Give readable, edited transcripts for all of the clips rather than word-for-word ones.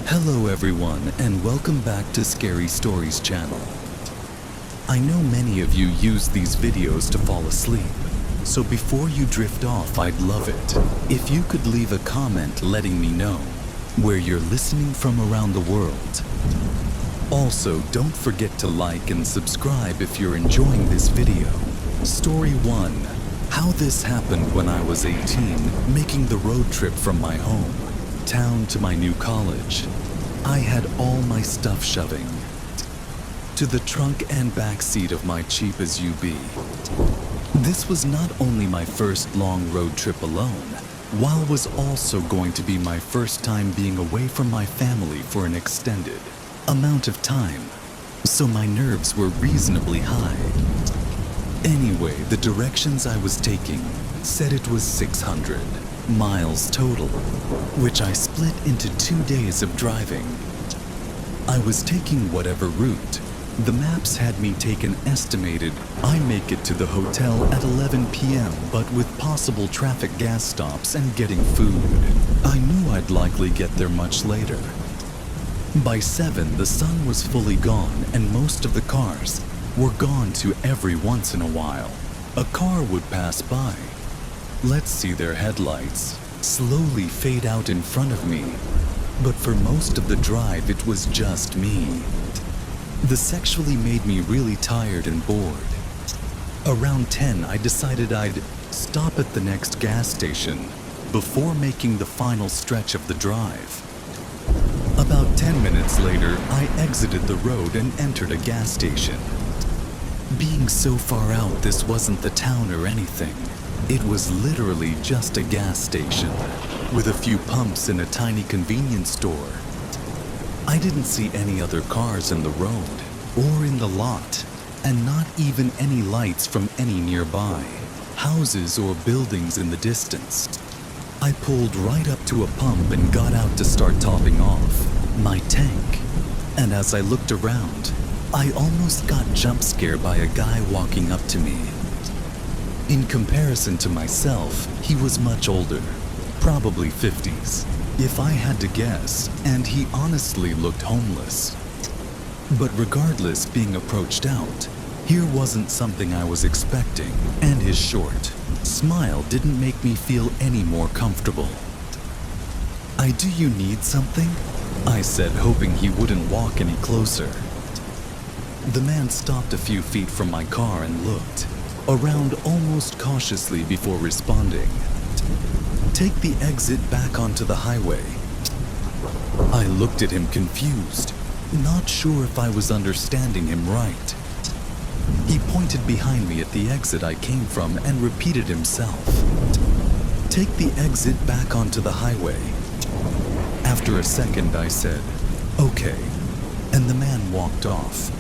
Hello everyone, and welcome back to Scary Stories channel. I know many of you use these videos to fall asleep, so before you drift off, I'd love it if you could leave a comment letting me know where you're listening from around the world. Also, don't forget to like and subscribe if you're enjoying this video. Story 1. How this happened when I was 18, making the road trip from my home town to my new college. I had all my stuff shoving to the trunk and back seat of my cheap SUV. This was not only my first long road trip alone, while was also going to be my first time being away from my family for an extended amount of time, so my nerves were reasonably high. Anyway, the directions I was taking said it was 600 miles total, which I split into 2 days of driving. I was taking whatever route. The maps had me take an estimated I make it to the hotel at 11 p.m. but with possible traffic gas stops and getting food. I knew I'd likely get there much later. By 7, the sun was fully gone and most of the cars were gone too. Every once in a while, a car would pass by. Let's see their headlights slowly fade out in front of me, but for most of the drive it was just me. This actually made me really tired and bored. Around 10, I decided I'd stop at the next gas station before making the final stretch of the drive. About 10 minutes later, I exited the road and entered a gas station. Being so far out, this wasn't the town or anything. It was literally just a gas station, with a few pumps and a tiny convenience store. I didn't see any other cars in the road or in the lot, and not even any lights from any nearby houses or buildings in the distance. I pulled right up to a pump and got out to start topping off my tank, and as I looked around, I almost got jump scared by a guy walking up to me. In comparison to myself, he was much older, probably 50s, if I had to guess, and he honestly looked homeless. But regardless, being approached out, here wasn't something I was expecting, and his short smile didn't make me feel any more comfortable. "Do you need something?" I said, hoping he wouldn't walk any closer. The man stopped a few feet from my car and looked around almost cautiously before responding. "Take the exit back onto the highway." I looked at him confused, not sure if I was understanding him right. He pointed behind me at the exit I came from and repeated himself. "Take the exit back onto the highway." After a second, I said, "Okay," and the man walked off,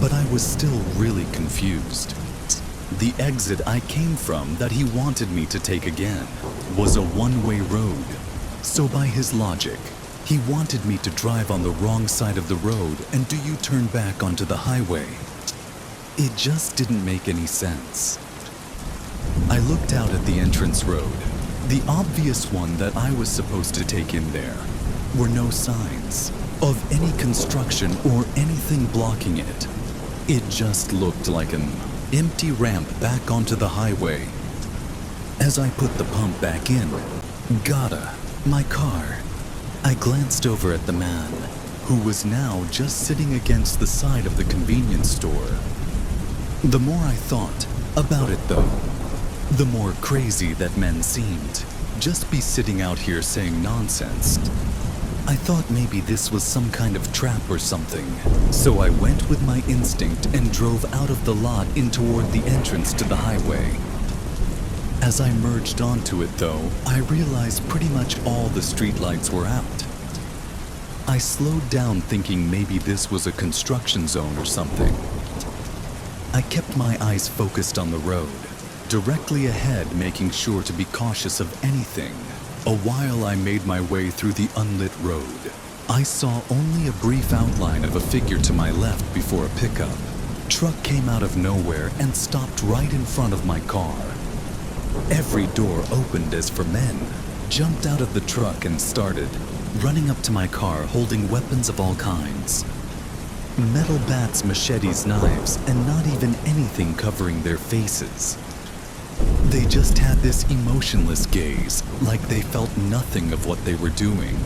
but I was still really confused. The exit I came from that he wanted me to take again was a one-way road, so by his logic, he wanted me to drive on the wrong side of the road and do U-turn back onto the highway. It just didn't make any sense. I looked out at the entrance road, the obvious one that I was supposed to take in there. Were no signs of any construction or anything blocking it. It just looked like an empty ramp back onto the highway. As I put the pump back in, my car, I glanced over at the man, who was now just sitting against the side of the convenience store. The more I thought about it though, the more crazy that men seemed. Just be sitting out here saying nonsense. I thought maybe this was some kind of trap or something, so I went with my instinct and drove out of the lot in toward the entrance to the highway. As I merged onto it though, I realized pretty much all the streetlights were out. I slowed down thinking maybe this was a construction zone or something. I kept my eyes focused on the road, directly ahead, making sure to be cautious of anything. While I made my way through the unlit road, I saw only a brief outline of a figure to my left before a pickup truck came out of nowhere and stopped right in front of my car. Every door opened as for men jumped out of the truck and started running up to my car holding weapons of all kinds. Metal bats, machetes, knives, and not even anything covering their faces. They just had this emotionless gaze, like they felt nothing of what they were doing.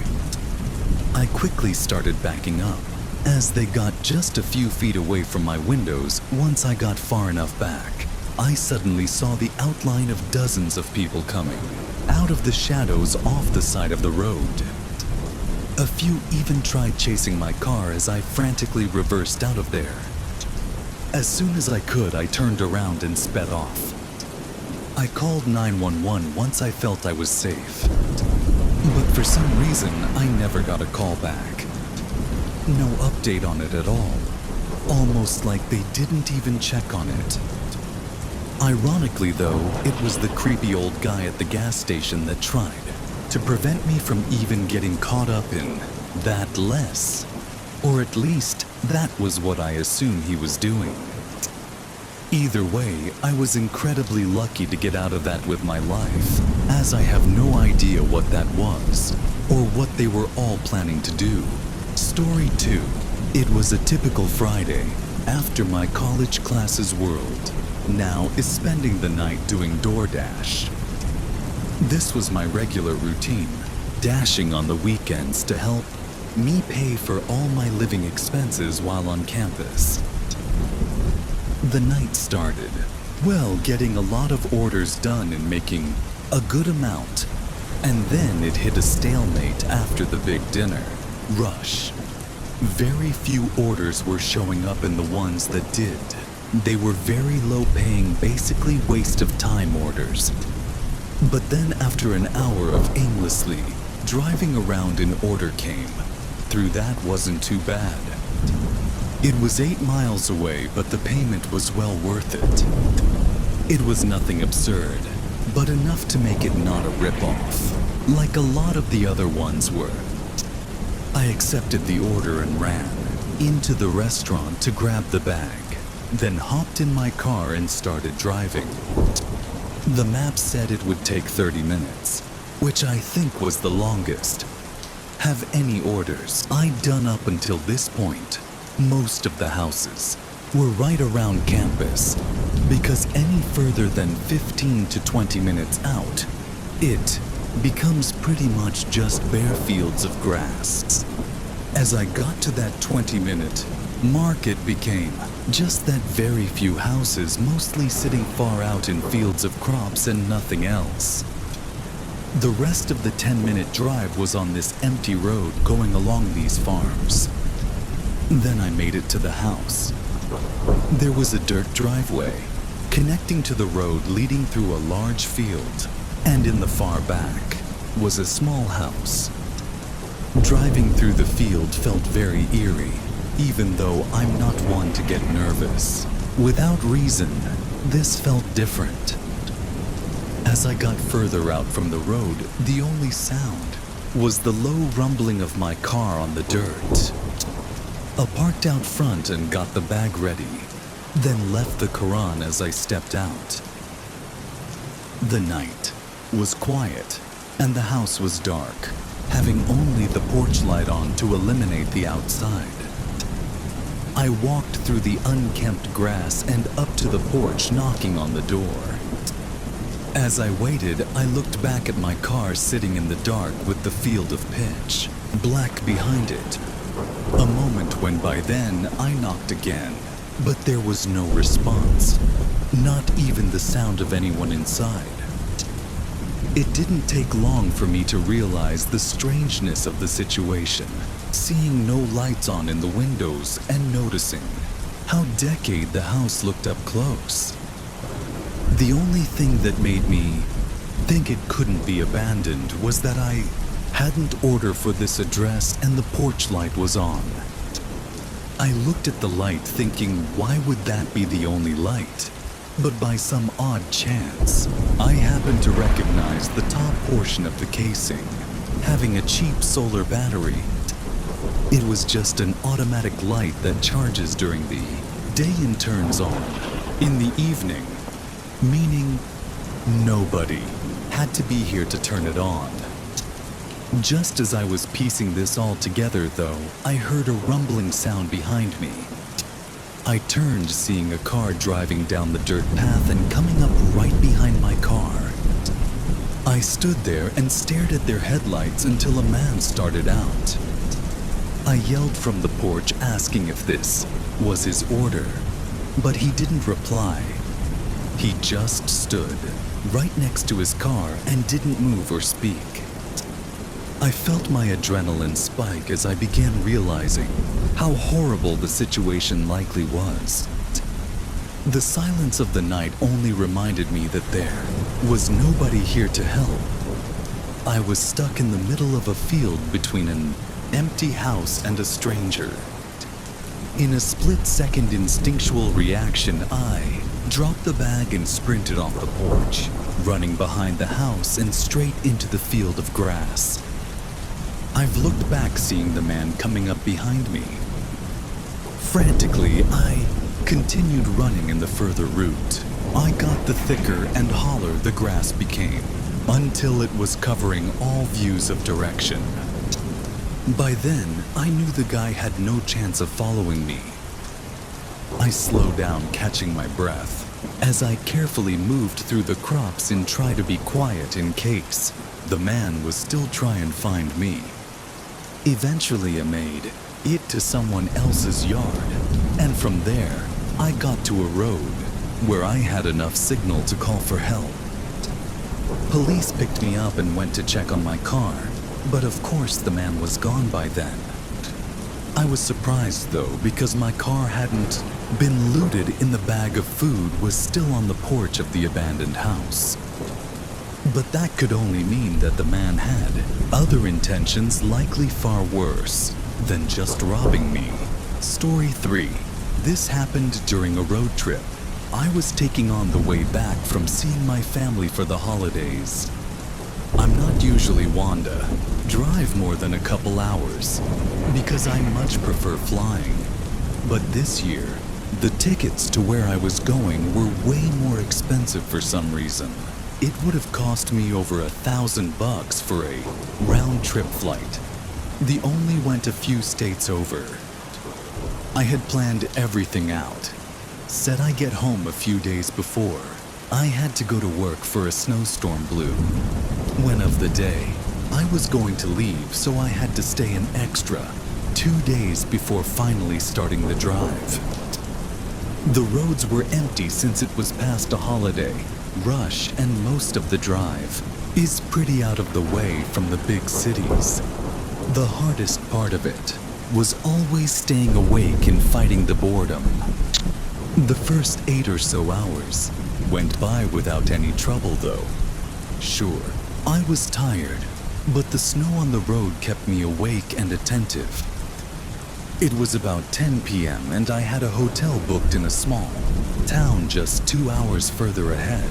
I quickly started backing up, as they got just a few feet away from my windows. Once I got far enough back, I suddenly saw the outline of dozens of people coming, out of the shadows off the side of the road. A few even tried chasing my car as I frantically reversed out of there. As soon as I could, I turned around and sped off. I called 911 once I felt I was safe. But for some reason, I never got a call back. No update on it at all. Almost like they didn't even check on it. Ironically though, it was the creepy old guy at the gas station that tried to prevent me from even getting caught up in that less. Or at least, that was what I assumed he was doing. Either way, I was incredibly lucky to get out of that with my life, as I have no idea what that was, or what they were all planning to do. Story 2. It was a typical Friday, after my college classes world. Now is spending the night doing DoorDash. This was my regular routine, dashing on the weekends to help me pay for all my living expenses while on campus. The night started, well, getting a lot of orders done and making a good amount. And then it hit a stalemate after the big dinner. Rush. Very few orders were showing up, and the ones that did, they were very low-paying, basically waste of time orders. But then after an hour of aimlessly driving around, an order came. Through that wasn't too bad. It was 8 miles away, but the payment was well worth it. It was nothing absurd, but enough to make it not a rip-off, like a lot of the other ones were. I accepted the order and ran into the restaurant to grab the bag, then hopped in my car and started driving. The map said it would take 30 minutes, which I think was the longest. Have any orders I'd done up until this point. Most of the houses were right around campus, because any further than 15 to 20 minutes out, it becomes pretty much just bare fields of grass. As I got to that 20-minute mark, it became just that very few houses, mostly sitting far out in fields of crops and nothing else. The rest of the 10-minute drive was on this empty road going along these farms. Then I made it to the house. There was a dirt driveway connecting to the road leading through a large field, and in the far back was a small house. Driving through the field felt very eerie, even though I'm not one to get nervous. Without reason, this felt different. As I got further out from the road, the only sound was the low rumbling of my car on the dirt. I parked out front and got the bag ready, then left the Quran as I stepped out. The night was quiet, and the house was dark, having only the porch light on to eliminate the outside. I walked through the unkempt grass and up to the porch, knocking on the door. As I waited, I looked back at my car sitting in the dark with the field of pitch black behind it. A moment went by, then I knocked again, but there was no response, not even the sound of anyone inside. It didn't take long for me to realize the strangeness of the situation, seeing no lights on in the windows and noticing how decayed the house looked up close. The only thing that made me think it couldn't be abandoned was that I hadn't ordered for this address and the porch light was on. I looked at the light thinking, why would that be the only light? But by some odd chance, I happened to recognize the top portion of the casing, having a cheap solar battery. It was just an automatic light that charges during the day and turns on in the evening, meaning nobody had to be here to turn it on. Just as I was piecing this all together, though, I heard a rumbling sound behind me. I turned, seeing a car driving down the dirt path and coming up right behind my car. I stood there and stared at their headlights until a man started out. I yelled from the porch asking if this was his order, but he didn't reply. He just stood right next to his car and didn't move or speak. I felt my adrenaline spike as I began realizing how horrible the situation likely was. The silence of the night only reminded me that there was nobody here to help. I was stuck in the middle of a field between an empty house and a stranger. In a split-second instinctual reaction, I dropped the bag and sprinted off the porch, running behind the house and straight into the field of grass. I've looked back, seeing the man coming up behind me. Frantically, I continued running in the further route. I got the thicker and holler the grass became, until it was covering all views of direction. By then, I knew the guy had no chance of following me. I slowed down, catching my breath, as I carefully moved through the crops and tried to be quiet in case the man was still trying to find me. Eventually, I made it to someone else's yard, and from there, I got to a road where I had enough signal to call for help. Police picked me up and went to check on my car, but of course the man was gone by then. I was surprised though, because my car hadn't been looted and the bag of food was still on the porch of the abandoned house. But that could only mean that the man had other intentions, likely far worse than just robbing me. Story 3. This happened during a road trip I was taking on the way back from seeing my family for the holidays. I'm not usually one to drive more than a couple hours, because I much prefer flying. But this year, the tickets to where I was going were way more expensive for some reason. It would have cost me over $1,000 for a round-trip flight. The only went a few states over. I had planned everything out. Said I get home a few days before. I had to go to work for a snowstorm blew. When of the day, I was going to leave, so I had to stay an extra 2 days before finally starting the drive. The roads were empty since it was past a holiday rush, and most of the drive is pretty out of the way from the big cities. The hardest part of it was always staying awake and fighting the boredom. The first 8 or so hours went by without any trouble though. Sure, I was tired, but the snow on the road kept me awake and attentive. It was about 10 p.m. and I had a hotel booked in a small town just 2 hours further ahead,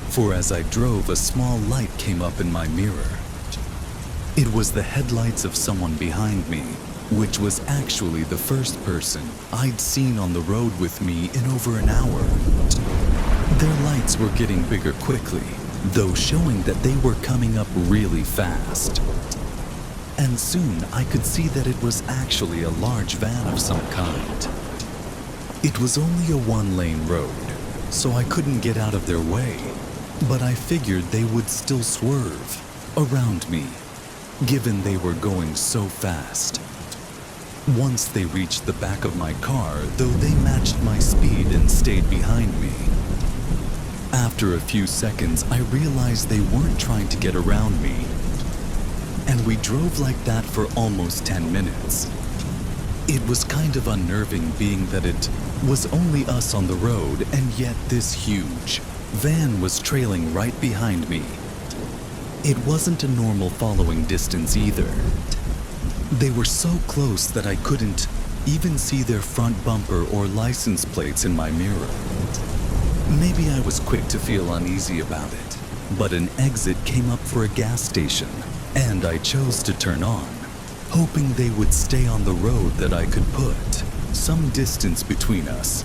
for as I drove, a small light came up in my mirror. It was the headlights of someone behind me, which was actually the first person I'd seen on the road with me in over an hour. Their lights were getting bigger quickly, though showing that they were coming up really fast. And soon I could see that it was actually a large van of some kind. It was only a one-lane road, so I couldn't get out of their way, but I figured they would still swerve around me, given they were going so fast. Once they reached the back of my car, though, they matched my speed and stayed behind me. After a few seconds, I realized they weren't trying to get around me, and we drove like that for almost 10 minutes. It was kind of unnerving, being that it was only us on the road, and yet this huge van was trailing right behind me. It wasn't a normal following distance either. They were so close that I couldn't even see their front bumper or license plates in my mirror. Maybe I was quick to feel uneasy about it, but an exit came up for a gas station, and I chose to turn on, hoping they would stay on the road that I could put some distance between us.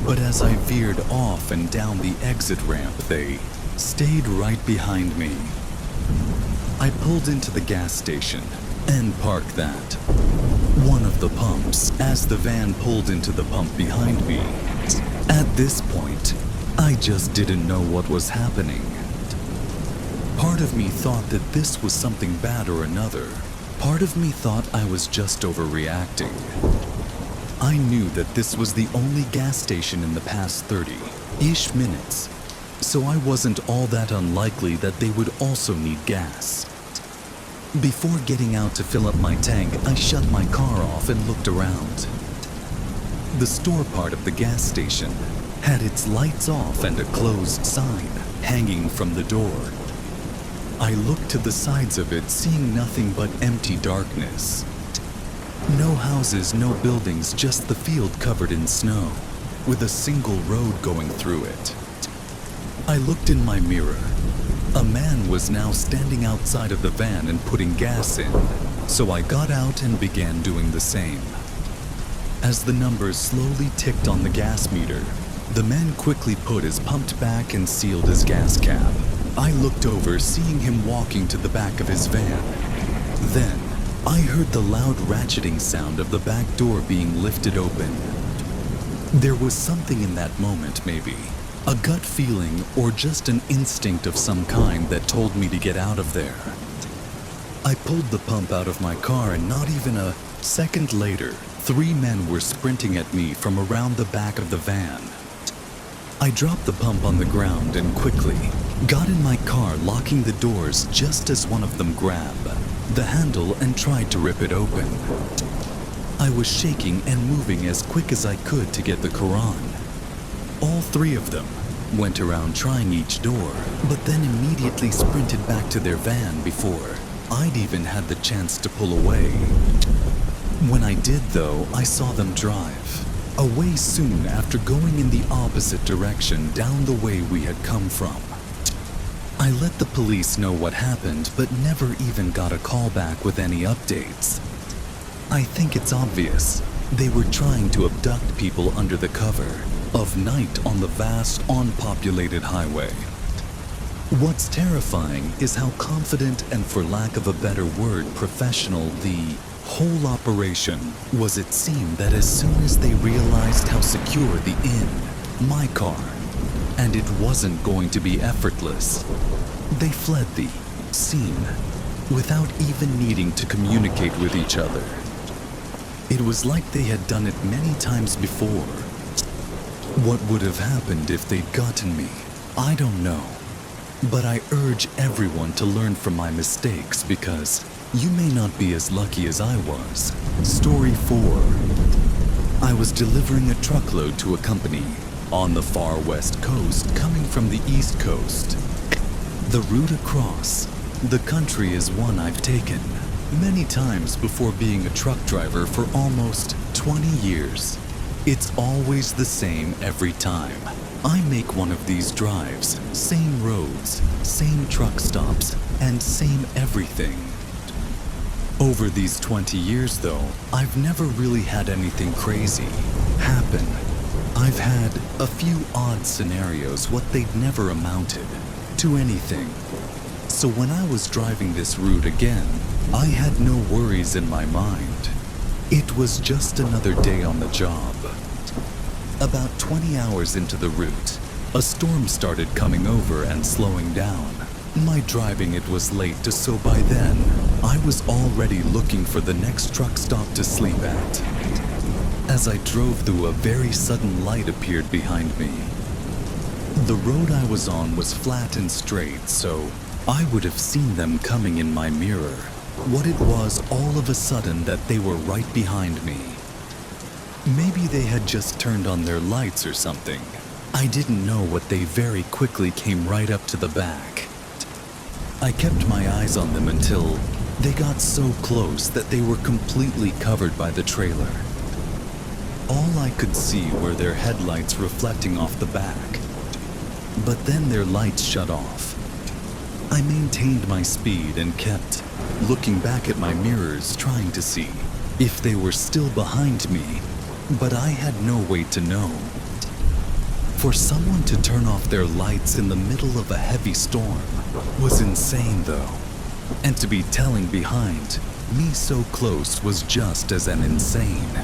But as I veered off and down the exit ramp, they stayed right behind me. I pulled into the gas station and parked that. One of the pumps as the van pulled into the pump behind me. At this point, I just didn't know what was happening. Part of me thought that this was something bad or another. Part of me thought I was just overreacting. I knew that this was the only gas station in the past 30-ish minutes, so I wasn't all that unlikely that they would also need gas. Before getting out to fill up my tank, I shut my car off and looked around. The store part of the gas station had its lights off and a closed sign hanging from the door. I looked to the sides of it, seeing nothing but empty darkness. No houses, no buildings, just the field covered in snow, with a single road going through it. I looked in my mirror. A man was now standing outside of the van and putting gas in, so I got out and began doing the same. As the numbers slowly ticked on the gas meter, the man quickly put his pumped back and sealed his gas cap. I looked over, seeing him walking to the back of his van. Then, I heard the loud ratcheting sound of the back door being lifted open. There was something in that moment, maybe. A gut feeling or just an instinct of some kind that told me to get out of there. I pulled the pump out of my car, and not even a second later, 3 men were sprinting at me from around the back of the van. I dropped the pump on the ground and quickly got in my car, locking the doors just as one of them grabbed the handle and tried to rip it open. I was shaking and moving as quick as I could to get the car on. All 3 of them went around trying each door, but then immediately sprinted back to their van before I'd even had the chance to pull away. When I did, though, I saw them drive away soon after going in the opposite direction down the way we had come from. I let the police know what happened, but never even got a call back with any updates. I think it's obvious. They were trying to abduct people under the cover of night on the vast, unpopulated highway. What's terrifying is how confident and, for lack of a better word, professional the whole operation was. It seemed that as soon as they realized how secure the inn, my car, and it wasn't going to be effortless, they fled the scene without even needing to communicate with each other. It was like they had done it many times before. What would have happened if they'd gotten me? I don't know. But I urge everyone to learn from my mistakes, because you may not be as lucky as I was. Story 4. I was delivering a truckload to a company on the far west coast coming from the east coast. The route across the country is one I've taken many times before being a truck driver for almost 20 years. It's always the same every time. I make one of these drives, same roads, same truck stops, and same everything. Over these 20 years though, I've never really had anything crazy happen. I've had a few odd scenarios, what they'd never amounted to anything. So when I was driving this route again, I had no worries in my mind. It was just another day on the job. About 20 hours into the route, a storm started coming over and slowing down. My driving, it was late, so by then, I was already looking for the next truck stop to sleep at. As I drove through, a very sudden light appeared behind me. The road I was on was flat and straight, so I would have seen them coming in my mirror. What it was all of a sudden that they were right behind me. Maybe they had just turned on their lights or something. I didn't know what they very quickly came right up to the back. I kept my eyes on them until they got so close that they were completely covered by the trailer. All I could see were their headlights reflecting off the back. But then their lights shut off. I maintained my speed and kept looking back at my mirrors, trying to see if they were still behind me, but I had no way to know. For someone to turn off their lights in the middle of a heavy storm was insane though. And to be tailing behind, me so close was just as an insane.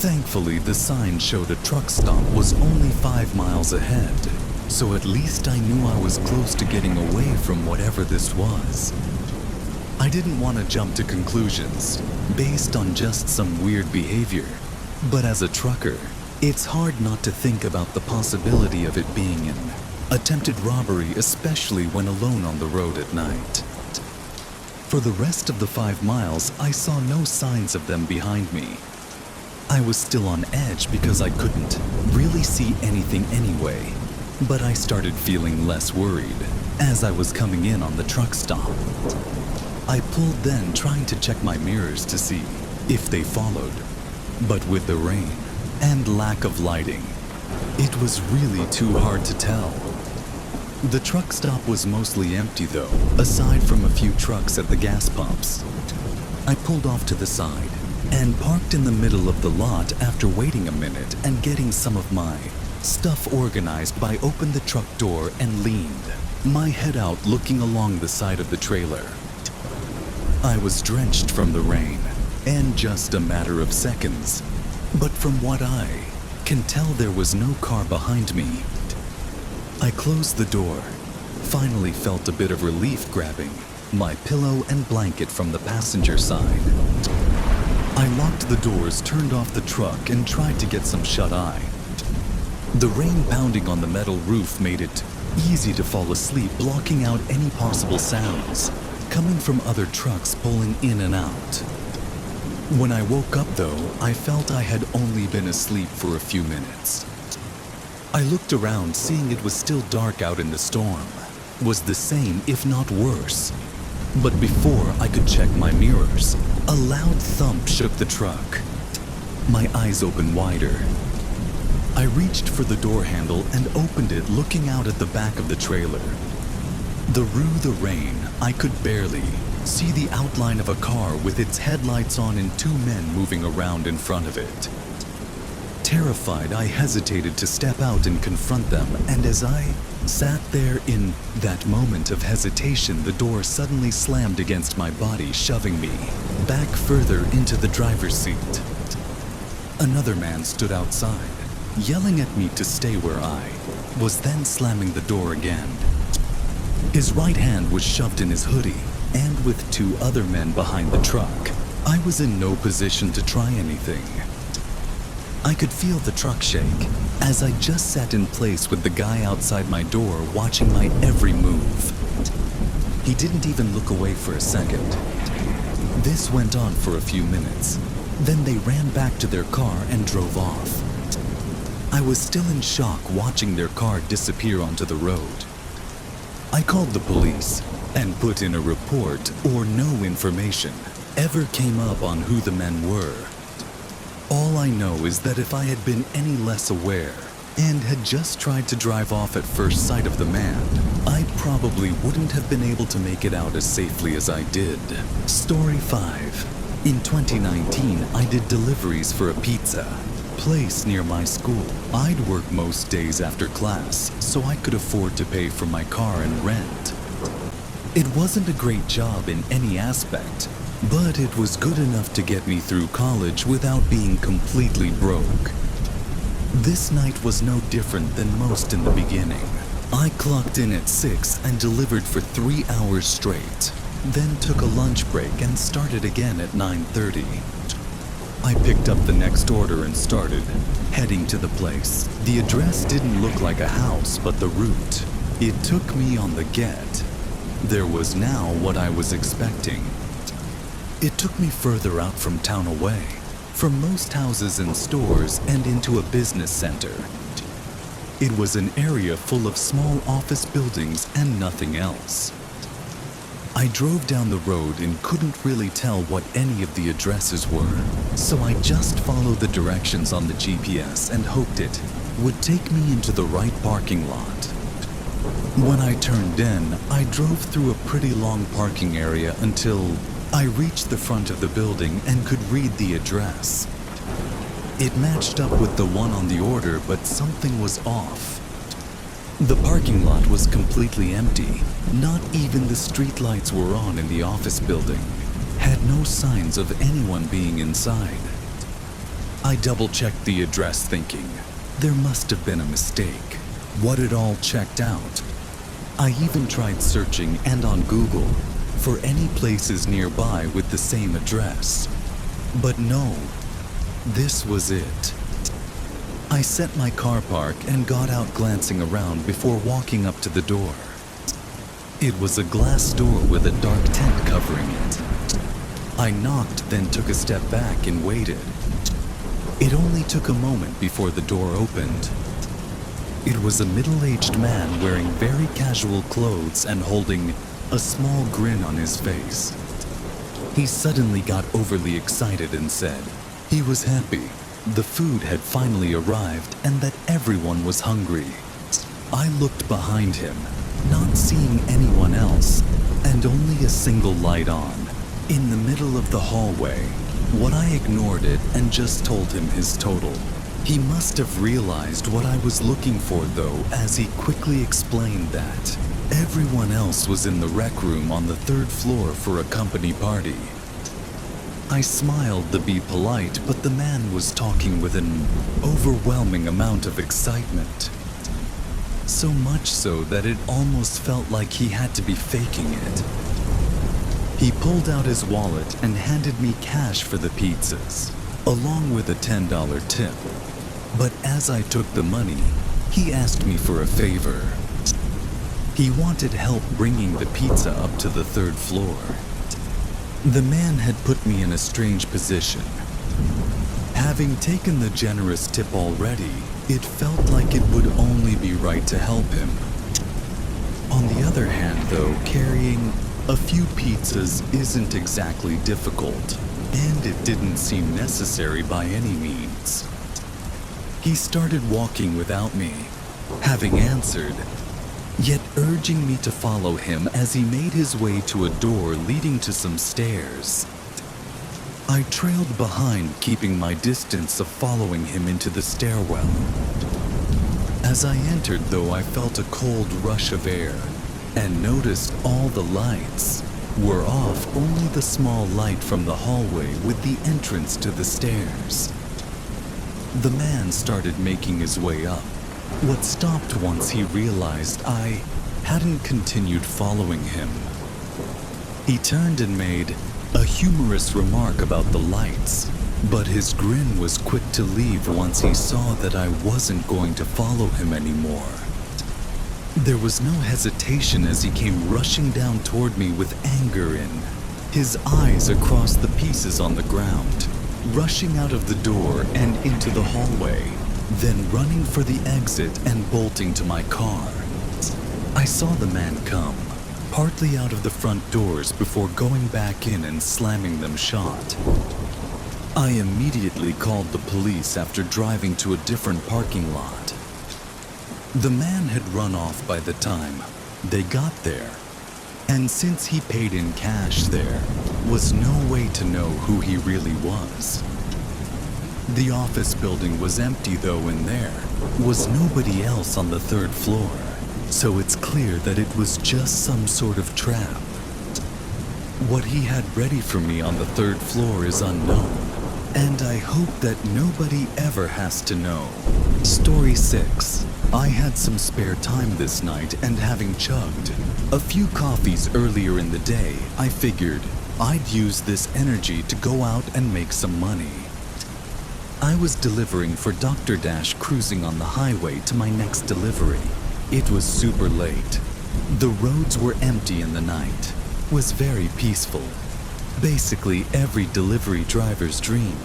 Thankfully, the sign showed a truck stop was only 5 miles ahead, so at least I knew I was close to getting away from whatever this was. I didn't want to jump to conclusions based on just some weird behavior, but as a trucker, it's hard not to think about the possibility of it being an attempted robbery, especially when alone on the road at night. For the rest of the 5 miles, I saw no signs of them behind me. I was still on edge because I couldn't really see anything anyway, but I started feeling less worried as I was coming in on the truck stop. I pulled then, trying to check my mirrors to see if they followed, but with the rain and lack of lighting, it was really too hard to tell. The truck stop was mostly empty though, aside from a few trucks at the gas pumps. I pulled off to the side and parked in the middle of the lot after waiting a minute and getting some of my stuff organized. I opened the truck door and leaned, my head out looking along the side of the trailer. I was drenched from the rain, and just a matter of seconds, but from what I can tell there was no car behind me. I closed the door, finally felt a bit of relief grabbing my pillow and blanket from the passenger side. I locked the doors, turned off the truck, and tried to get some shut-eye. The rain pounding on the metal roof made it easy to fall asleep, blocking out any possible sounds coming from other trucks pulling in and out. When I woke up though, I felt I had only been asleep for a few minutes. I looked around, seeing it was still dark out in the storm was the same, if not worse. But before I could check my mirrors, a loud thump shook the truck. My eyes opened wider. I reached for the door handle and opened it, looking out at the back of the trailer. Through the rain, I could barely see the outline of a car with its headlights on and 2 men moving around in front of it. Terrified, I hesitated to step out and confront them, and as I sat there in that moment of hesitation, the door suddenly slammed against my body, shoving me back further into the driver's seat. Another man stood outside, yelling at me to stay where I was, then slamming the door again. His right hand was shoved in his hoodie, and with 2 other men behind the truck, I was in no position to try anything. I could feel the truck shake as I just sat in place with the guy outside my door watching my every move. He didn't even look away for a second. This went on for a few minutes. Then they ran back to their car and drove off. I was still in shock watching their car disappear onto the road. I called the police and put in a report, or no information ever came up on who the men were. All I know is that if I had been any less aware and had just tried to drive off at first sight of the man, I probably wouldn't have been able to make it out as safely as I did. Story 5. In 2019, I did deliveries for a pizza place near my school. I'd work most days after class, so I could afford to pay for my car and rent. It wasn't a great job in any aspect, but it was good enough to get me through college without being completely broke. This night was no different than most in the beginning. I clocked in at 6 and delivered for 3 hours straight, then took a lunch break and started again at 9:30. I picked up the next order and started heading to the place. The address didn't look like a house, but the route it took me on the get there was now what I was expecting. It took me further out from town, away from most houses and stores, and into a business center. It was an area full of small office buildings and nothing else. I drove down the road and couldn't really tell what any of the addresses were, so I just followed the directions on the GPS and hoped it would take me into the right parking lot. When I turned in, I drove through a pretty long parking area until I reached the front of the building and could read the address. It matched up with the one on the order, but something was off. The parking lot was completely empty. Not even the street lights were on in the office building. Had no signs of anyone being inside. I double-checked the address thinking, there must have been a mistake. What it all checked out. I even tried searching and on Google for any places nearby with the same address. But no, this was it. I set my car park and got out glancing around before walking up to the door. It was a glass door with a dark tent covering it. I knocked, then took a step back and waited. It only took a moment before the door opened. It was a middle-aged man wearing very casual clothes and holding a small grin on his face. He suddenly got overly excited and said he was happy. The food had finally arrived and that everyone was hungry. I looked behind him, not seeing anyone else, and only a single light on. In the middle of the hallway, what I ignored it and just told him his total. He must have realized what I was looking for though, as he quickly explained that everyone else was in the rec room on the 3rd floor for a company party. I smiled to be polite, but the man was talking with an overwhelming amount of excitement. So much so that it almost felt like he had to be faking it. He pulled out his wallet and handed me cash for the pizzas, along with a $10 tip. But as I took the money, he asked me for a favor. He wanted help bringing the pizza up to the 3rd floor. The man had put me in a strange position. Having taken the generous tip already, it felt like it would only be right to help him. On the other hand though, carrying a few pizzas isn't exactly difficult, and it didn't seem necessary by any means. He started walking without me, having answered, yet urging me to follow him as he made his way to a door leading to some stairs. I trailed behind, keeping my distance of following him into the stairwell. As I entered though, I felt a cold rush of air and noticed all the lights were off, only the small light from the hallway with the entrance to the stairs. The man started making his way up. What stopped once he realized I hadn't continued following him. He turned and made a humorous remark about the lights, but his grin was quick to leave once he saw that I wasn't going to follow him anymore. There was no hesitation as he came rushing down toward me with anger in his eyes across the pieces on the ground, rushing out of the door and into the hallway, then running for the exit and bolting to my car. I saw the man come, partly out of the front doors before going back in and slamming them shut. I immediately called the police after driving to a different parking lot. The man had run off by the time they got there, and since he paid in cash, there was no way to know who he really was. The office building was empty though, and there was nobody else on the 3rd floor, so it's clear that it was just some sort of trap. What he had ready for me on the 3rd floor is unknown, and I hope that nobody ever has to know. Story 6. I had some spare time this night, and having chugged a few coffees earlier in the day, I figured I'd use this energy to go out and make some money. I was delivering for Dr. Dash, cruising on the highway to my next delivery. It was super late. The roads were empty and the night was very peaceful. Basically every delivery driver's dream.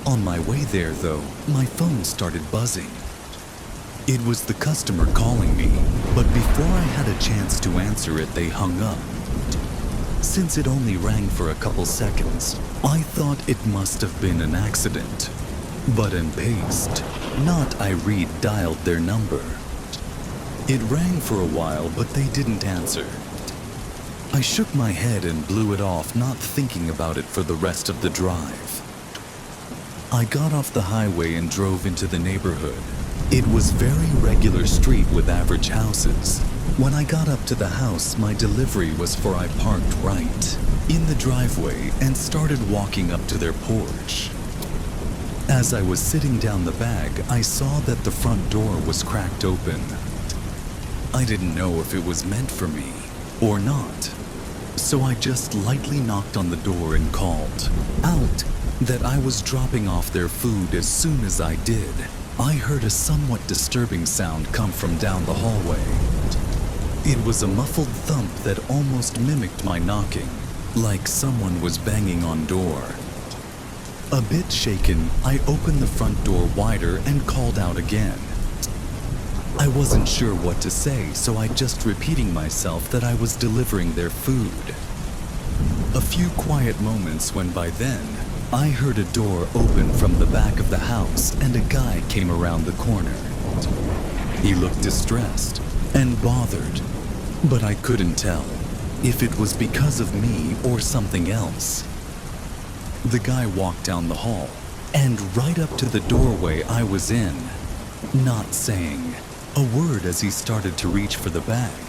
On my way there though, my phone started buzzing. It was the customer calling me, but before I had a chance to answer it, they hung up. Since it only rang for a couple seconds, I thought it must have been an accident. But in paste, not Irene, dialed their number. It rang for a while, but they didn't answer. I shook my head and blew it off, not thinking about it for the rest of the drive. I got off the highway and drove into the neighborhood. It was very regular street with average houses. When I got up to the house my delivery was for, I parked right in the driveway and started walking up to their porch. As I was sitting down the bag, I saw that the front door was cracked open. I didn't know if it was meant for me or not, so I just lightly knocked on the door and called out that I was dropping off their food. As soon as I did, I heard a somewhat disturbing sound come from down the hallway. It was a muffled thump that almost mimicked my knocking, like someone was banging on door. A bit shaken, I opened the front door wider and called out again. I wasn't sure what to say, so I just repeating myself that I was delivering their food. A few quiet moments went by. Then I heard a door open from the back of the house and a guy came around the corner. He looked distressed and bothered, but I couldn't tell if it was because of me or something else. The guy walked down the hall and right up to the doorway I was in, not saying a word as he started to reach for the bag.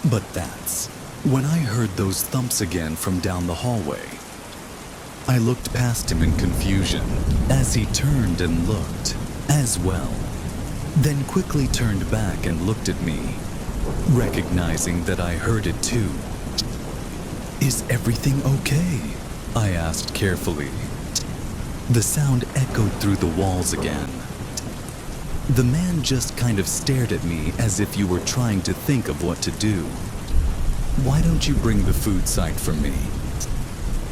But that's when I heard those thumps again from down the hallway. I looked past him in confusion as he turned and looked as well, then quickly turned back and looked at me, recognizing that I heard it too. "Is everything okay?" I asked carefully. The sound echoed through the walls again. The man just kind of stared at me as if you were trying to think of what to do. "Why don't you bring the food site for me?"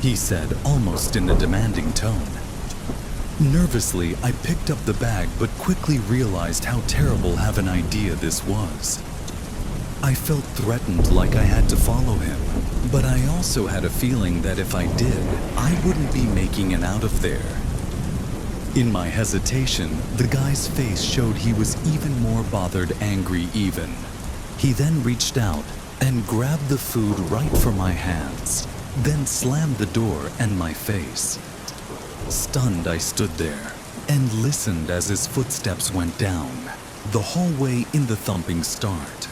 he said, almost in a demanding tone. Nervously, I picked up the bag but quickly realized how terrible of an idea this was. I felt threatened, like I had to follow him, but I also had a feeling that if I did, I wouldn't be making it out of there. In my hesitation, the guy's face showed he was even more bothered, angry even. He then reached out and grabbed the food right from my hands, then slammed the door in my face. Stunned, I stood there and listened as his footsteps went down the hallway in the thumping start.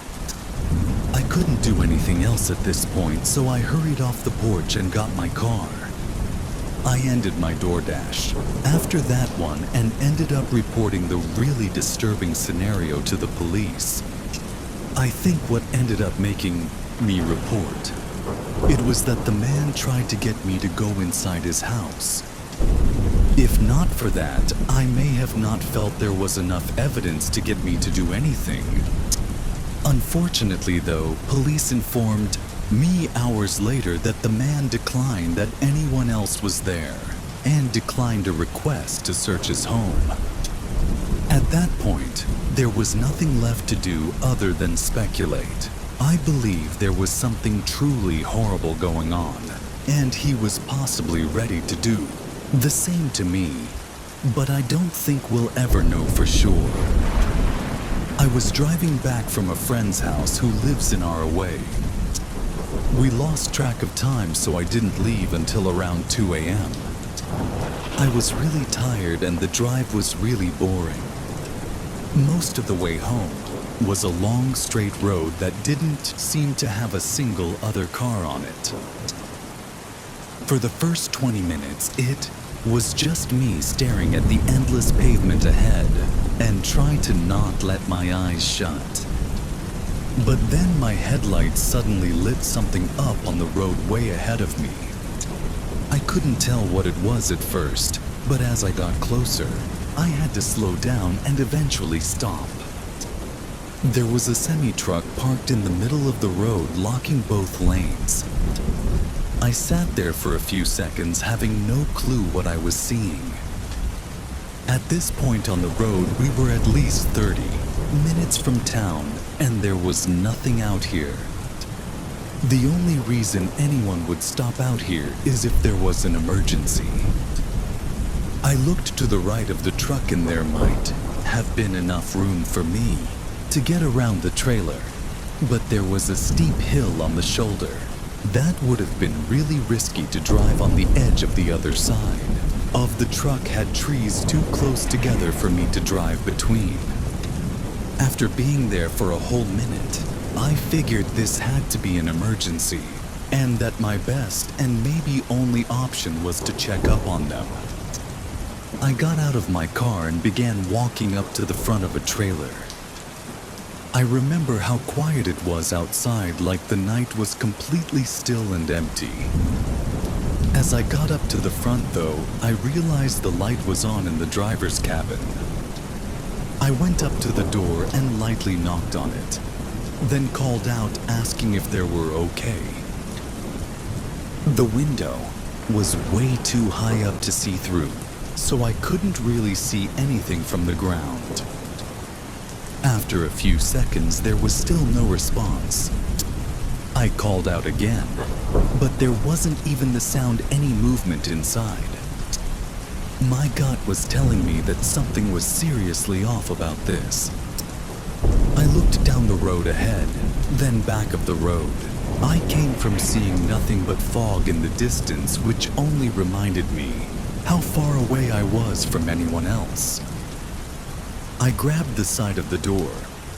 I couldn't do anything else at this point, so I hurried off the porch and got my car. I ended my DoorDash after that one and ended up reporting the really disturbing scenario to the police. I think what ended up making me report it was that the man tried to get me to go inside his house. If not for that, I may have not felt there was enough evidence to get me to do anything. Unfortunately, though, police informed me hours later that the man declined that anyone else was there and declined a request to search his home. At that point, there was nothing left to do other than speculate. I believe there was something truly horrible going on, and he was possibly ready to do the same to me, but I don't think we'll ever know for sure. I was driving back from a friend's house who lives an hour away. We lost track of time, so I didn't leave until around 2 a.m. I was really tired and the drive was really boring. Most of the way home was a long straight road that didn't seem to have a single other car on it. For the first 20 minutes, it was just me staring at the endless pavement ahead and trying to not let my eyes shut. But then my headlights suddenly lit something up on the road way ahead of me. I couldn't tell what it was at first, but as I got closer, I had to slow down and eventually stop. There was a semi-truck parked in the middle of the road, blocking both lanes. I sat there for a few seconds, having no clue what I was seeing. At this point on the road, we were at least 30 minutes from town, and there was nothing out here. The only reason anyone would stop out here is if there was an emergency. I looked to the right of the truck and there might have been enough room for me to get around the trailer, but there was a steep hill on the shoulder. That would have been really risky to drive on the edge of the other side of the truck had trees too close together for me to drive between. After being there for a whole minute, I figured this had to be an emergency, and that my best and maybe only option was to check up on them. I got out of my car and began walking up to the front of a trailer. I remember how quiet it was outside, like the night was completely still and empty. As I got up to the front though, I realized the light was on in the driver's cabin. I went up to the door and lightly knocked on it, then called out asking if they were okay. The window was way too high up to see through, so I couldn't really see anything from the ground. After a few seconds, there was still no response. I called out again, but there wasn't even the sound any movement inside. My gut was telling me that something was seriously off about this. I looked down the road ahead, then back of the road. I came from seeing nothing but fog in the distance, which only reminded me how far away I was from anyone else. I grabbed the side of the door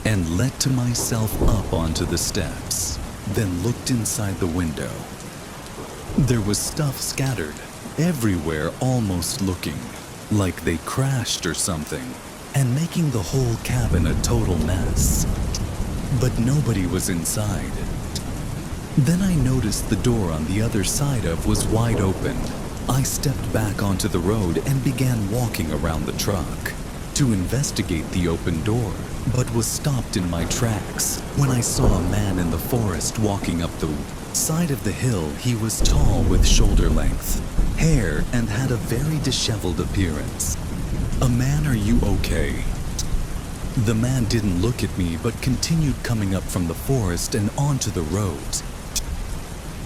and let myself up onto the steps, then looked inside the window. There was stuff scattered everywhere, almost looking like they crashed or something, and making the whole cabin a total mess. But nobody was inside. Then I noticed the door on the other side was wide open. I stepped back onto the road and began walking around the truck to investigate the open door, but was stopped in my tracks when I saw a man in the forest walking up the side of the hill. He was tall with shoulder length hair and had a very disheveled appearance. "A man, are you okay?" The man didn't look at me but continued coming up from the forest and onto the road.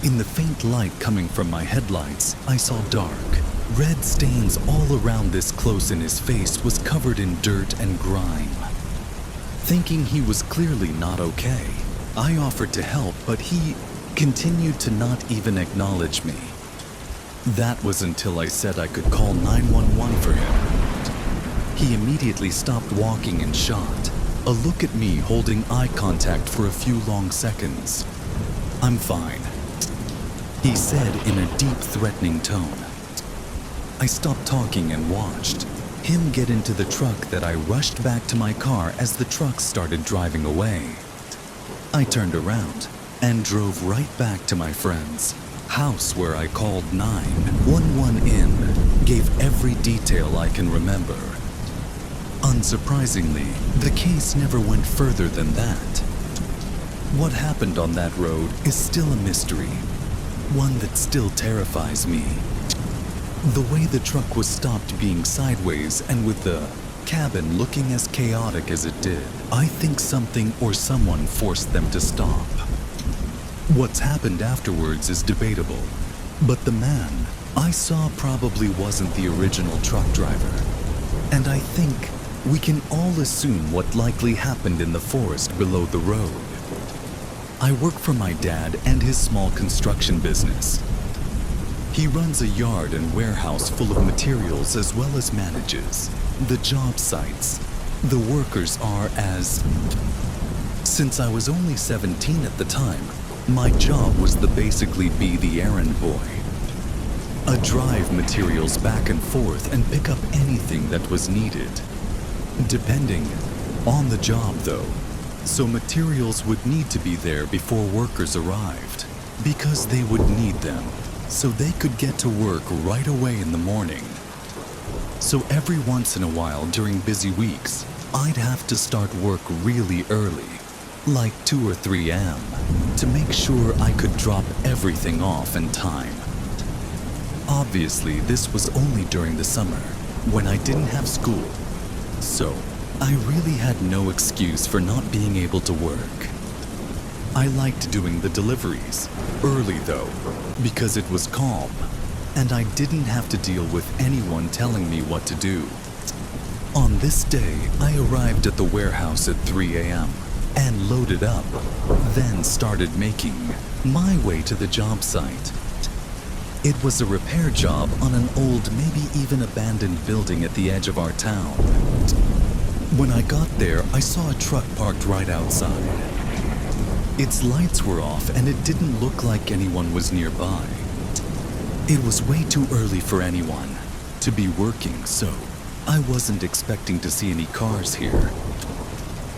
In the faint light coming from my headlights, I saw dark, red stains all around this close, and his face was covered in dirt and grime. Thinking he was clearly not okay, I offered to help, but he continued to not even acknowledge me. That was until I said I could call 911 for him. He immediately stopped walking and shot a look at me, holding eye contact for a few long seconds. "I'm fine," he said in a deep, threatening tone. I stopped talking and watched him get into the truck. That I rushed back to my car as the truck started driving away. I turned around and drove right back to my friend's house, where I called 911 in, gave every detail I can remember. Unsurprisingly, the case never went further than that. What happened on that road is still a mystery, one that still terrifies me. The way the truck was stopped being sideways and with the cabin looking as chaotic as it did, I think something or someone forced them to stop. What's happened afterwards is debatable, but the man I saw probably wasn't the original truck driver, and I think we can all assume what likely happened in the forest below the road. I work for my dad and his small construction business. He runs a yard and warehouse full of materials, as well as manages the job sites the workers are as. Since I was only 17 at the time, my job was to basically be the errand boy. I'd drive materials back and forth and pick up anything that was needed, depending on the job though. So materials would need to be there before workers arrived, because they would need them so they could get to work right away in the morning. So every once in a while during busy weeks, I'd have to start work really early, like 2 or 3 a.m., to make sure I could drop everything off in time. Obviously, this was only during the summer, when I didn't have school, so I really had no excuse for not being able to work. I liked doing the deliveries, early though, because it was calm, and I didn't have to deal with anyone telling me what to do. On this day, I arrived at the warehouse at 3 a.m. and loaded up, then started making my way to the job site. It was a repair job on an old, maybe even abandoned building at the edge of our town. When I got there, I saw a truck parked right outside. Its lights were off and it didn't look like anyone was nearby. It was way too early for anyone to be working, so I wasn't expecting to see any cars here.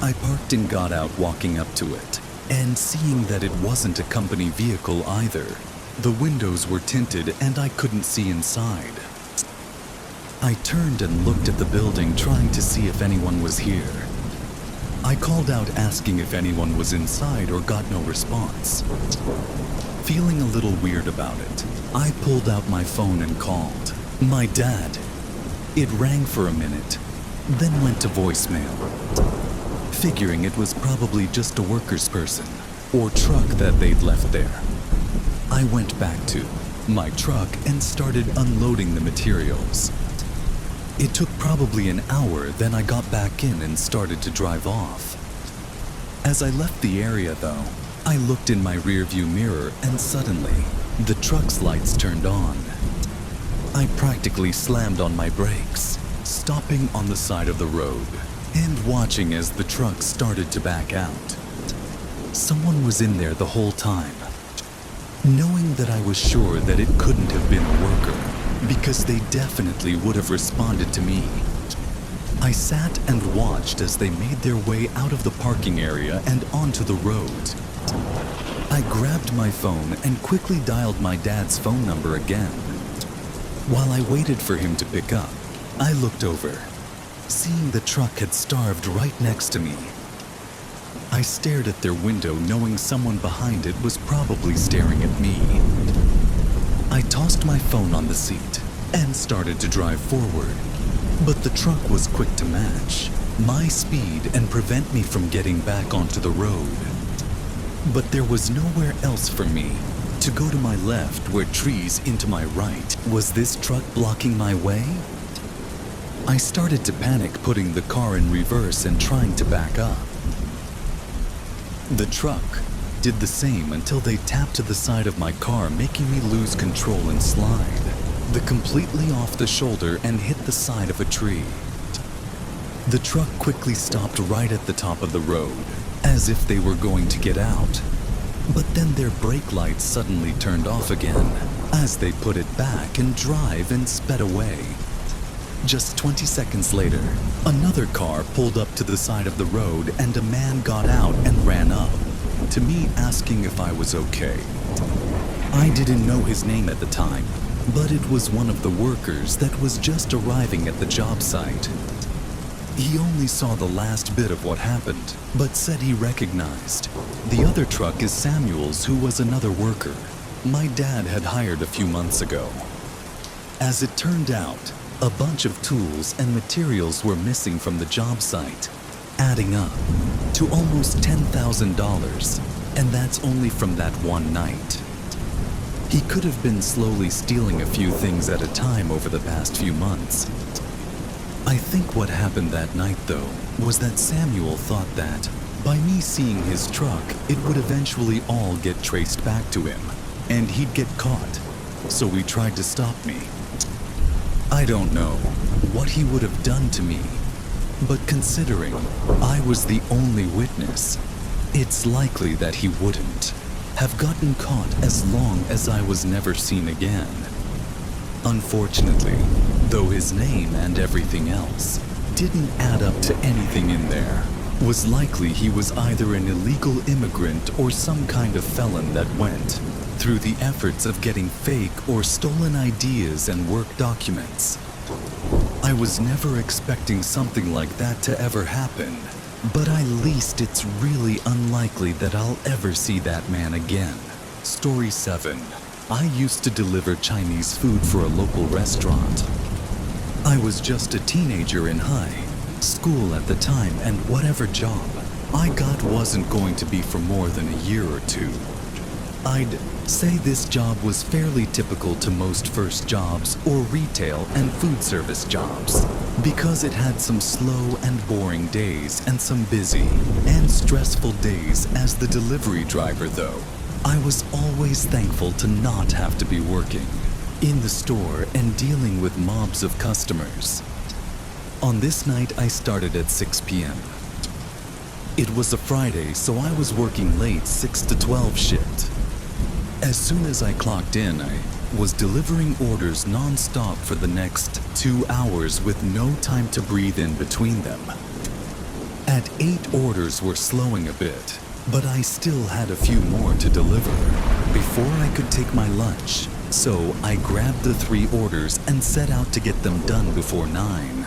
I parked and got out, walking up to it, and seeing that it wasn't a company vehicle either. The windows were tinted and I couldn't see inside. I turned and looked at the building, trying to see if anyone was here. I called out asking if anyone was inside or got no response. Feeling a little weird about it, I pulled out my phone and called my dad. It rang for a minute, then went to voicemail. Figuring it was probably just a workers person or truck that they'd left there. I went back to my truck and started unloading the materials. It took probably an hour, then I got back in and started to drive off. As I left the area though, I looked in my rearview mirror and suddenly, the truck's lights turned on. I practically slammed on my brakes, stopping on the side of the road and watching as the truck started to back out. Someone was in there the whole time. Knowing that, I was sure that it couldn't have been a worker, because they definitely would have responded to me. I sat and watched as they made their way out of the parking area and onto the road. I grabbed my phone and quickly dialed my dad's phone number again. While I waited for him to pick up, I looked over, seeing the truck had starved right next to me. I stared at their window, knowing someone behind it was probably staring at me. I tossed my phone on the seat and started to drive forward, but the truck was quick to match my speed and prevent me from getting back onto the road. But there was nowhere else for me to go. To my left were trees, into my right was this truck blocking my way. I started to panic, putting the car in reverse and trying to back up. The truck did the same until they tapped to the side of my car, making me lose control and slide the completely off the shoulder and hit the side of a tree. The truck quickly stopped right at the top of the road, as if they were going to get out. But then their brake lights suddenly turned off again, as they put it back and drive and sped away. Just 20 seconds later, another car pulled up to the side of the road and a man got out and ran up to me, asking if I was okay. I didn't know his name at the time, but it was one of the workers that was just arriving at the job site. He only saw the last bit of what happened, but said he recognized the other truck is Samuel's, who was another worker my dad had hired a few months ago. As it turned out, a bunch of tools and materials were missing from the job site, adding up to almost $10,000, and that's only from that one night. He could have been slowly stealing a few things at a time over the past few months. I think what happened that night, though, was that Samuel thought that by me seeing his truck, it would eventually all get traced back to him, and he'd get caught, so he tried to stop me. I don't know what he would have done to me, but considering I was the only witness, it's likely that he wouldn't have gotten caught as long as I was never seen again. Unfortunately, though, his name and everything else didn't add up to anything in there, was likely he was either an illegal immigrant or some kind of felon that went through the efforts of getting fake or stolen ideas and work documents. I was never expecting something like that to ever happen, but at least it's really unlikely that I'll ever see that man again. Story 7. I used to deliver Chinese food for a local restaurant. I was just a teenager in high school at the time, and whatever job I got wasn't going to be for more than a year or two. I'd say this job was fairly typical to most first jobs or retail and food service jobs, because it had some slow and boring days and some busy and stressful days. As the delivery driver, though, I was always thankful to not have to be working in the store and dealing with mobs of customers. On this night, I started at 6 p.m. It was a Friday, so I was working late 6 to 12 shift. As soon as I clocked in, I was delivering orders non-stop for the next 2 hours with no time to breathe in between them. At 8 orders were slowing a bit, but I still had a few more to deliver before I could take my lunch. So I grabbed the 3 orders and set out to get them done before 9.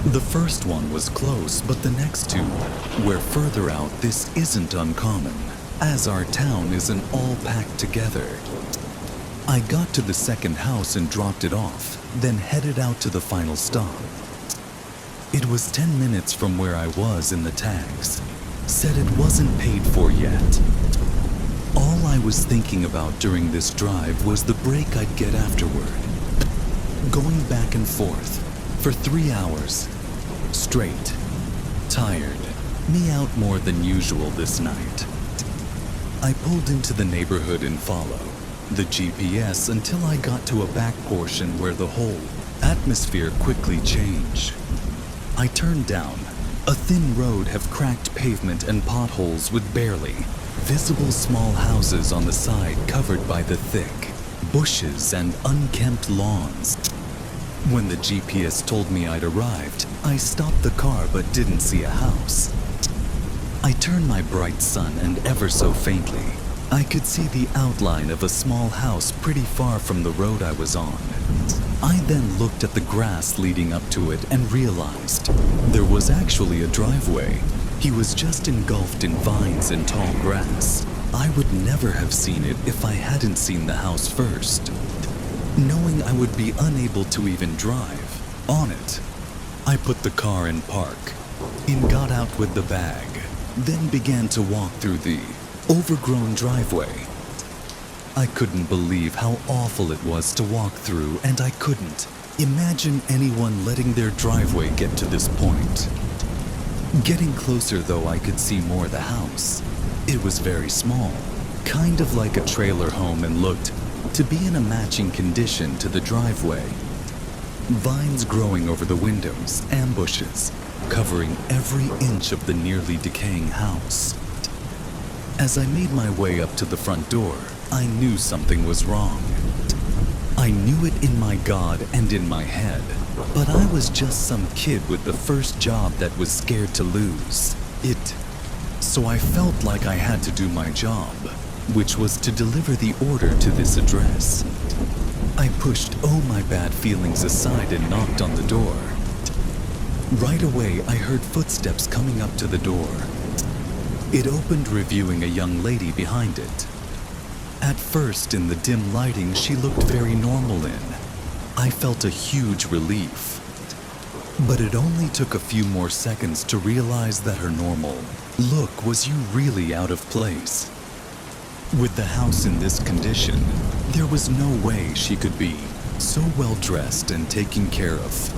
The first one was close, but the next 2 were further out. This isn't uncommon, as our town isn't all packed together. I got to the second house and dropped it off, then headed out to the final stop. It was 10 minutes from where I was in the tags. Said it wasn't paid for yet. All I was thinking about during this drive was the break I'd get afterward. Going back and forth for 3 hours straight. Tired. Me out more than usual this night. I pulled into the neighborhood and followed the GPS until I got to a back portion where the whole atmosphere quickly changed. I turned down. A thin road have cracked pavement and potholes with barely visible small houses on the side covered by the thick bushes and unkempt lawns. When the GPS told me I'd arrived, I stopped the car but didn't see a house. I turned my bright sun and ever so faintly, I could see the outline of a small house pretty far from the road I was on. I then looked at the grass leading up to it and realized there was actually a driveway. He was just engulfed in vines and tall grass. I would never have seen it if I hadn't seen the house first. Knowing I would be unable to even drive on it, I put the car in park and got out with the bag, then began to walk through the overgrown driveway. I couldn't believe how awful it was to walk through, and I couldn't imagine anyone letting their driveway get to this point. Getting closer though, I could see more of the house. It was very small, kind of like a trailer home, and looked to be in a matching condition to the driveway. Vines growing over the windows, ambushes covering every inch of the nearly decaying house. As I made my way up to the front door, I knew something was wrong. I knew it in my God and in my head, but I was just some kid with the first job that was scared to lose it. So I felt like I had to do my job, which was to deliver the order to this address. I pushed all my bad feelings aside and knocked on the door. Right away, I heard footsteps coming up to the door. It opened, revealing a young lady behind it. At first, in the dim lighting, she looked very normal in. I felt a huge relief. But it only took a few more seconds to realize that her normal look was really out of place. With the house in this condition, there was no way she could be so well dressed and taken care of.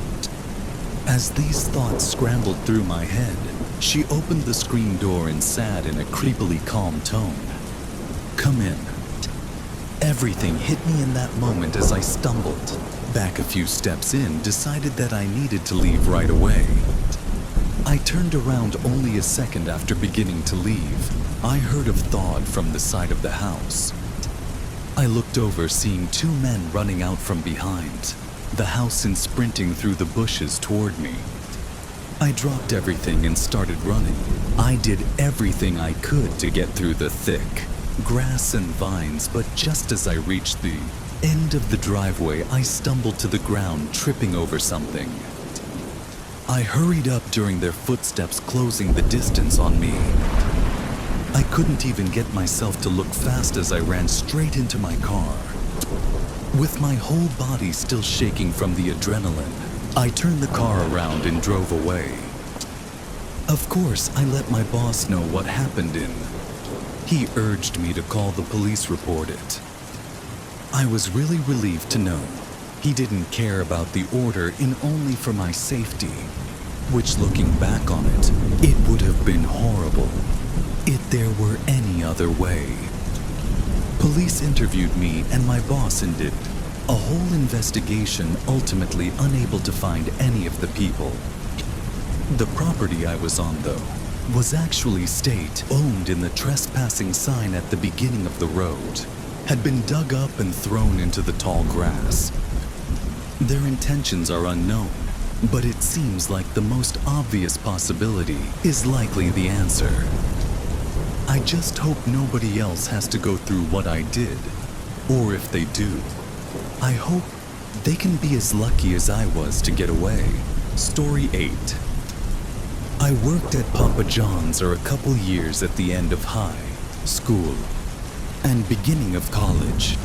As these thoughts scrambled through my head, she opened the screen door and said in a creepily calm tone, "Come in." Everything hit me in that moment as I stumbled back a few steps in, decided that I needed to leave right away. I turned around only a second after beginning to leave. I heard a thud from the side of the house. I looked over, seeing 2 men running out from behind the house and sprinting through the bushes toward me. I dropped everything and started running. I did everything I could to get through the thick grass and vines, but just as I reached the end of the driveway, I stumbled to the ground, tripping over something. I hurried up during their footsteps closing the distance on me. I couldn't even get myself to look fast as I ran straight into my car. With my whole body still shaking from the adrenaline, I turned the car around and drove away. Of course, I let my boss know what happened in. He urged me to call the police, report it. I was really relieved to know he didn't care about the order and only for my safety, which, looking back on it, it would have been horrible if there were any other way. Police interviewed me and my boss and did A whole investigation ultimately unable to find any of the people. The property I was on, though, was actually state-owned, and the trespassing sign at the beginning of the road had been dug up and thrown into the tall grass. Their intentions are unknown, but it seems like the most obvious possibility is likely the answer. I just hope nobody else has to go through what I did, or if they do, I hope they can be as lucky as I was to get away. Story 8. I worked at Papa John's for a couple years at the end of high school and beginning of college.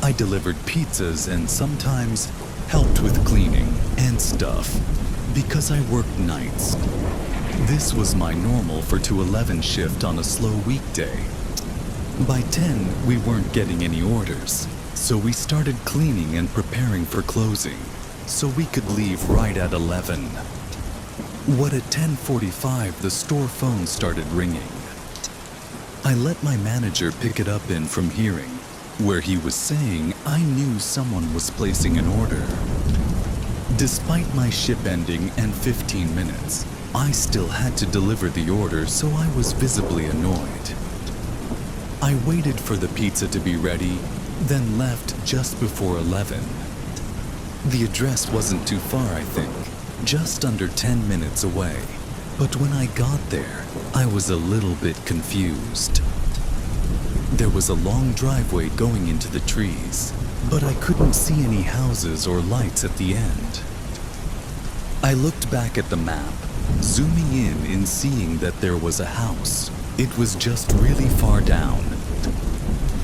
I delivered pizzas and sometimes helped with cleaning and stuff because I worked nights. This was my normal 4 to 11 shift on a slow weekday. By 10, we weren't getting any orders, so we started cleaning and preparing for closing so we could leave right at 11. What at 10:45, the store phone started ringing. I let my manager pick it up in from hearing, where he was saying I knew someone was placing an order. Despite my ship ending in 15 minutes, I still had to deliver the order, so I was visibly annoyed. I waited for the pizza to be ready, then left just before 11. The address wasn't too far, I think. Just under 10 minutes away. But when I got there, I was a little bit confused. There was a long driveway going into the trees, but I couldn't see any houses or lights at the end. I looked back at the map, zooming in and seeing that there was a house. It was just really far down.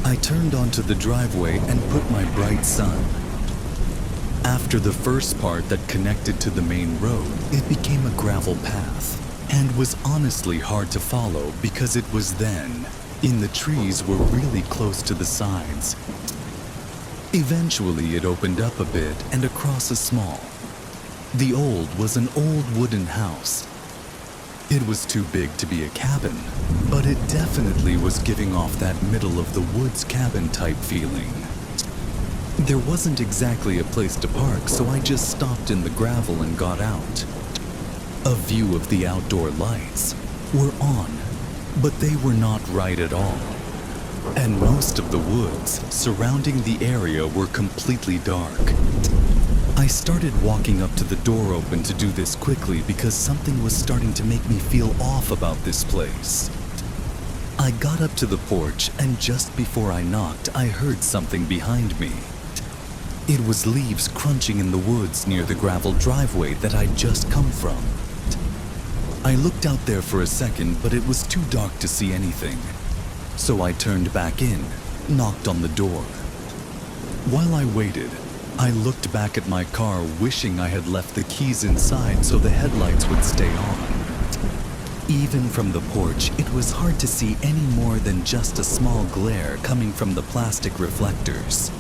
I turned onto the driveway and put my bright sun. After the first part that connected to the main road, it became a gravel path and was honestly hard to follow because it was then in the trees were really close to the sides. Eventually it opened up a bit and across a small. The old was an old wooden house. It was too big to be a cabin, but it definitely was giving off that middle of the woods cabin type feeling. There wasn't exactly a place to park, so I just stopped in the gravel and got out. A view of the outdoor lights were on, but they were not right at all. And most of the woods surrounding the area were completely dark. I started walking up to the door open to do this quickly because something was starting to make me feel off about this place. I got up to the porch, and just before I knocked, I heard something behind me. It was leaves crunching in the woods near the gravel driveway that I'd just come from. I looked out there for a second, but it was too dark to see anything. So I turned back in, knocked on the door. While I waited, I looked back at my car, wishing I had left the keys inside so the headlights would stay on. Even from the porch, it was hard to see any more than just a small glare coming from the plastic reflectors.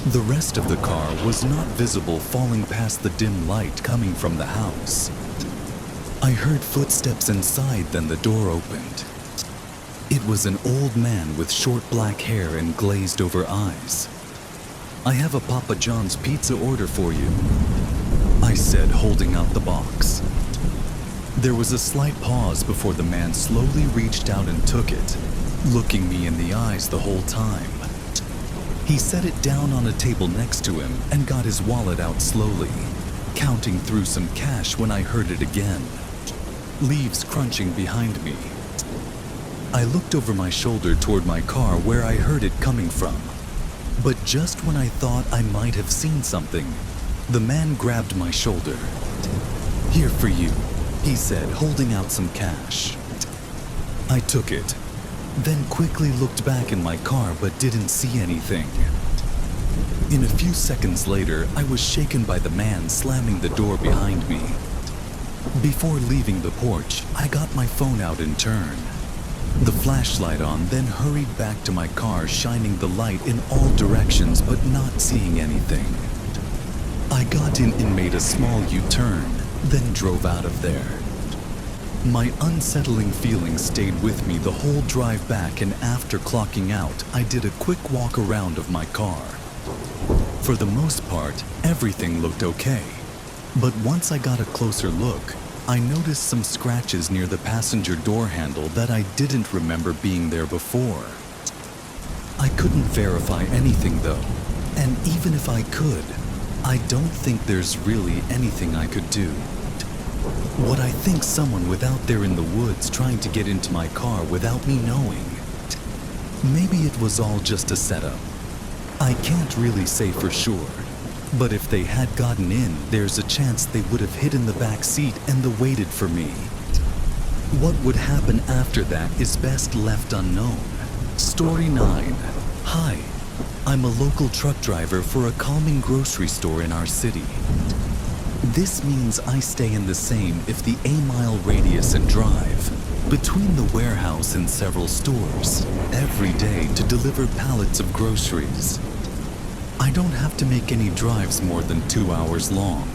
The rest of the car was not visible falling past the dim light coming from the house. I heard footsteps inside, then the door opened. It was an old man with short black hair and glazed over eyes. "I have a Papa John's pizza order for you," I said, holding out the box. There was a slight pause before the man slowly reached out and took it, looking me in the eyes the whole time. He set it down on a table next to him and got his wallet out slowly, counting through some cash when I heard it again. Leaves crunching behind me. I looked over my shoulder toward my car where I heard it coming from. But just when I thought I might have seen something, the man grabbed my shoulder. "Here for you," he said, holding out some cash. I took it, then quickly looked back in my car but didn't see anything. In a few seconds later, I was shaken by the man slamming the door behind me. Before leaving the porch, I got my phone out in turn. The flashlight on, then hurried back to my car, shining the light in all directions but not seeing anything. I got in and made a small U-turn, then drove out of there. My unsettling feelings stayed with me the whole drive back, and after clocking out, I did a quick walk around of my car. For the most part, everything looked okay. But once I got a closer look, I noticed some scratches near the passenger door handle that I didn't remember being there before. I couldn't verify anything though, and even if I could, I don't think there's really anything I could do. What I think someone was out there in the woods trying to get into my car without me knowing. Maybe it was all just a setup. I can't really say for sure, but if they had gotten in, there's a chance they would have hid in the back seat and waited for me. What would happen after that is best left unknown. Story 9. Hi, I'm a local truck driver for a calming grocery store in our city. This means I stay in the same if the a-mile radius and drive between the warehouse and several stores every day to deliver pallets of groceries. I don't have to make any drives more than 2 hours long,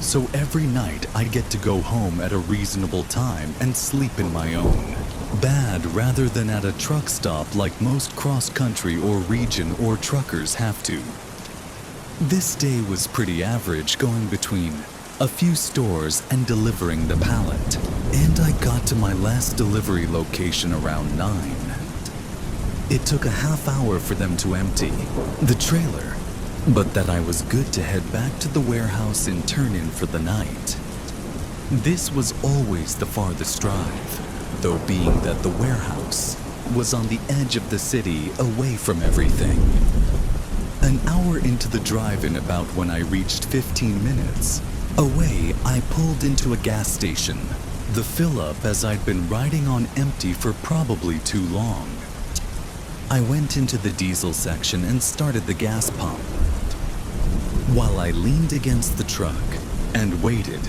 so every night I get to go home at a reasonable time and sleep in my own bed rather than at a truck stop like most cross-country or region or truckers have to. This day was pretty average, going between a few stores and delivering the pallet, and I got to my last delivery location around 9. It took a half hour for them to empty the trailer, but that I was good to head back to the warehouse and turn in for the night. This was always the farthest drive, though being that the warehouse was on the edge of the city away from everything. An hour into the drive-in, about when I reached 15 minutes away, I pulled into a gas station, the fill-up, as I'd been riding on empty for probably too long. I went into the diesel section and started the gas pump. While I leaned against the truck and waited,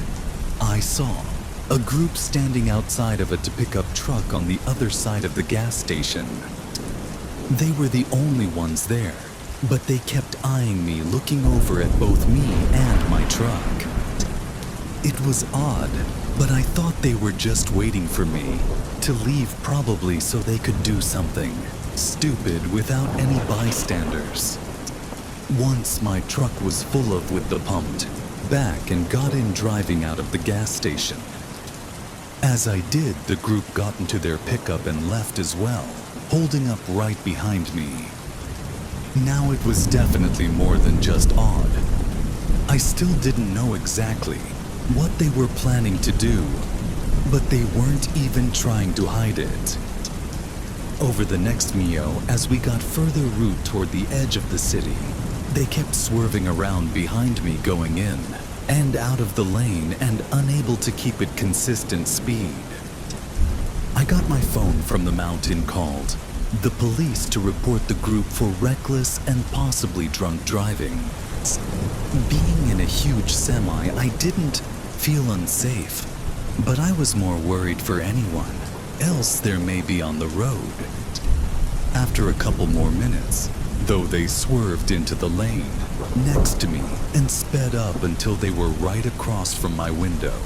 I saw a group standing outside of a pickup truck on the other side of the gas station. They were the only ones there, but they kept eyeing me, looking over at both me and my truck. It was odd, but I thought they were just waiting for me to leave, probably so they could do something stupid without any bystanders. Once my truck was full of with the pumped back and got in, driving out of the gas station. As I did, the group got into their pickup and left as well, holding up right behind me. Now it was definitely more than just odd. I still didn't know exactly what they were planning to do, but they weren't even trying to hide it. Over the next Mio, as we got further route toward the edge of the city, they kept swerving around behind me, going in and out of the lane and unable to keep it consistent speed. I got my phone from the mountain, called the police to report the group for reckless and possibly drunk driving. Being in a huge semi, I didn't feel unsafe, but I was more worried for anyone else there may be on the road. After a couple more minutes, though, they swerved into the lane next to me and sped up until they were right across from my window.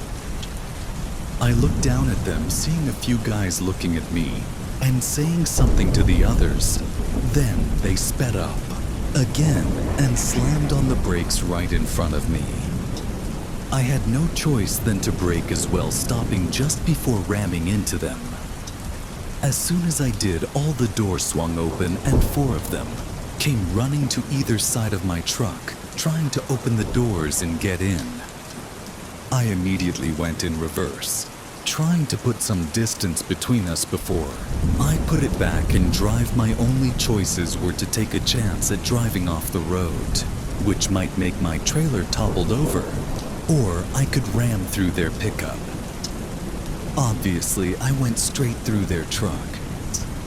I looked down at them, seeing a few guys looking at me and saying something to the others. Then they sped up again and slammed on the brakes right in front of me. I had no choice than to brake as well, stopping just before ramming into them. As soon as I did, all the doors swung open and 4 of them came running to either side of my truck, trying to open the doors and get in. I immediately went in reverse, trying to put some distance between us before I put it back and drive. My only choices were to take a chance at driving off the road, which might make my trailer toppled over, or I could ram through their pickup. Obviously, I went straight through their truck.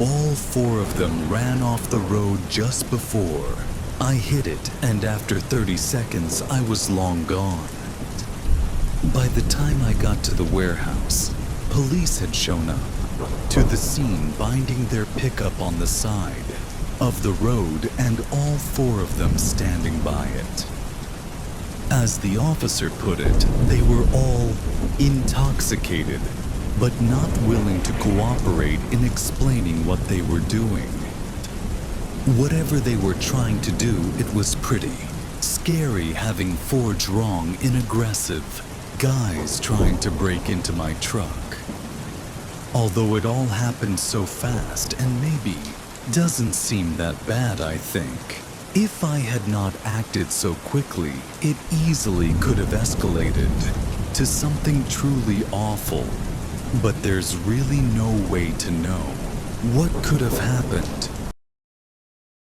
All 4 of them ran off the road just before I hit it, and after 30 seconds, I was long gone. By the time I got to the warehouse, police had shown up to the scene, binding their pickup on the side of the road, and all 4 of them standing by it. As the officer put it, they were all intoxicated, but not willing to cooperate in explaining what they were doing. Whatever they were trying to do, it was pretty Scary having forged wrong in aggressive. Guys trying to break into my truck. Although it all happened so fast and maybe doesn't seem that bad, I think. If I had not acted so quickly, it easily could have escalated to something truly awful. But there's really no way to know what could have happened